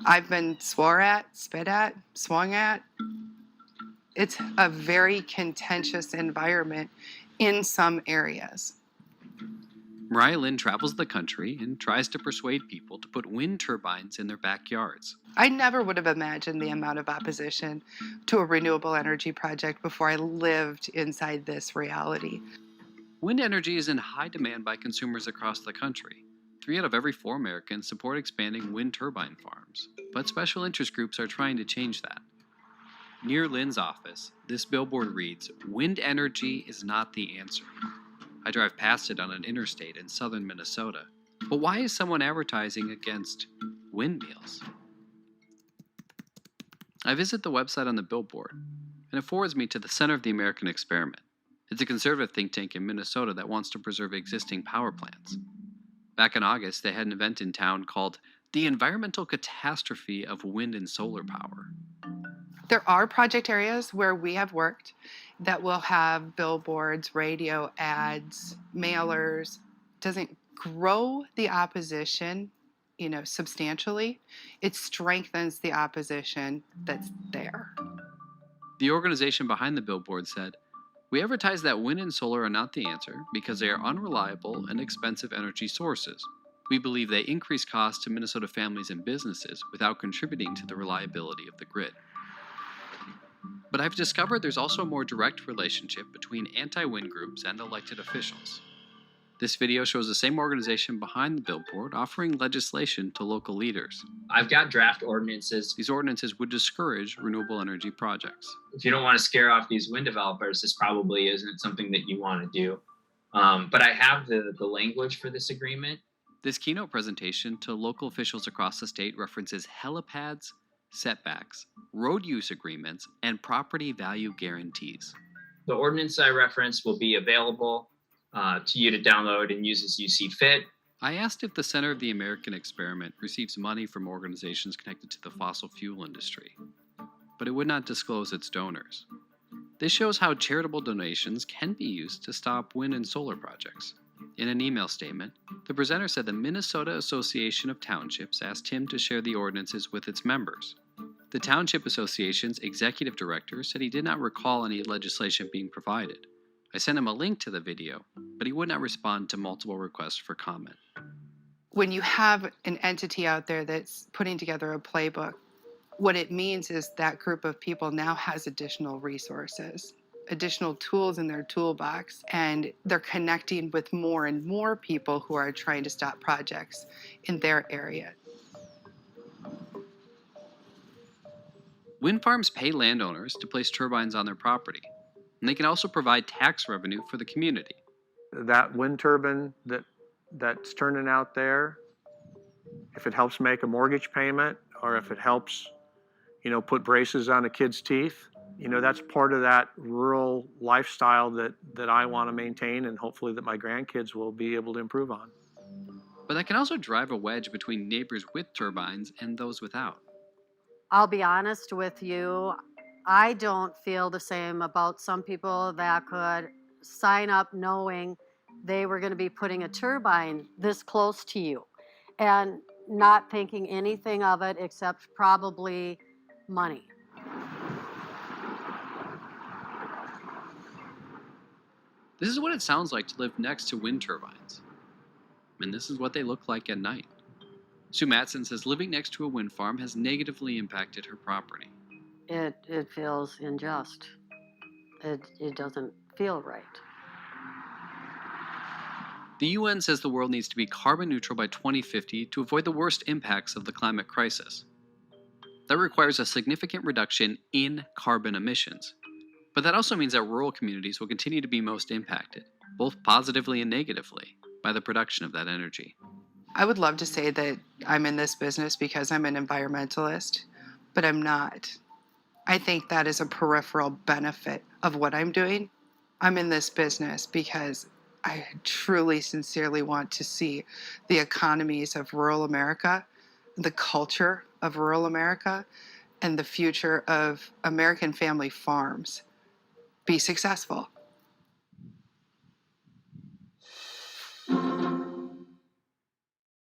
I've been swore at, spit at, swung at. It's a very contentious environment in some areas. Mariah Lynn travels the country and tries to persuade people to put wind turbines in their backyards. I never would have imagined the amount of opposition to a renewable energy project before I lived inside this reality. Wind energy is in high demand by consumers across the country. 3 out of every 4 Americans support expanding wind turbine farms, but special interest groups are trying to change that. Near Lynn's office, this billboard reads, "Wind energy is not the answer." I drive past it on an interstate in southern Minnesota. But why is someone advertising against windmills? I visit the website on the billboard, and it forwards me to the Center of the American Experiment. It's a conservative think tank in Minnesota that wants to preserve existing power plants. Back in August, they had an event in town called The Environmental Catastrophe of Wind and Solar Power. There are project areas where we have worked that will have billboards, radio ads, mailers. Doesn't grow the opposition, substantially. It strengthens the opposition that's there. The organization behind the billboard said, "We advertise that wind and solar are not the answer because they are unreliable and expensive energy sources. We believe they increase costs to Minnesota families and businesses without contributing to the reliability of the grid." But I've discovered there's also a more direct relationship between anti-wind groups and elected officials. This video shows the same organization behind the billboard offering legislation to local leaders. I've got draft ordinances. These ordinances would discourage renewable energy projects. If you don't want to scare off these wind developers, this probably isn't something that you want to do. But I have the language for this agreement. This keynote presentation to local officials across the state references helipads, setbacks, road use agreements, and property value guarantees. The ordinance I referenced will be available to you to download and use as you see fit. I asked if the Center of the American Experiment receives money from organizations connected to the fossil fuel industry, but it would not disclose its donors. This shows how charitable donations can be used to stop wind and solar projects. In an email statement, the presenter said the Minnesota Association of Townships asked him to share the ordinances with its members. The Township Association's executive director said he did not recall any legislation being provided. I sent him a link to the video, but he would not respond to multiple requests for comment. When you have an entity out there that's putting together a playbook, what it means is that group of people now has additional resources, additional tools in their toolbox, and they're connecting with more and more people who are trying to stop projects in their area. Wind farms pay landowners to place turbines on their property, and they can also provide tax revenue for the community. That wind turbine that's turning out there, if it helps make a mortgage payment or if it helps, put braces on a kid's teeth, that's part of that rural lifestyle that I want to maintain and hopefully that my grandkids will be able to improve on. But that can also drive a wedge between neighbors with turbines and those without. I'll be honest with you, I don't feel the same about some people that could sign up knowing they were going to be putting a turbine this close to you and not thinking anything of it except probably money. This is what it sounds like to live next to wind turbines. And this is what they look like at night. Sue Matson says living next to a wind farm has negatively impacted her property. It feels unjust. It doesn't feel right. The UN says the world needs to be carbon neutral by 2050 to avoid the worst impacts of the climate crisis. That requires a significant reduction in carbon emissions. But that also means that rural communities will continue to be most impacted, both positively and negatively, by the production of that energy. I would love to say that I'm in this business because I'm an environmentalist, but I'm not. I think that is a peripheral benefit of what I'm doing. I'm in this business because I truly, sincerely want to see the economies of rural America, the culture of rural America, and the future of American family farms be successful.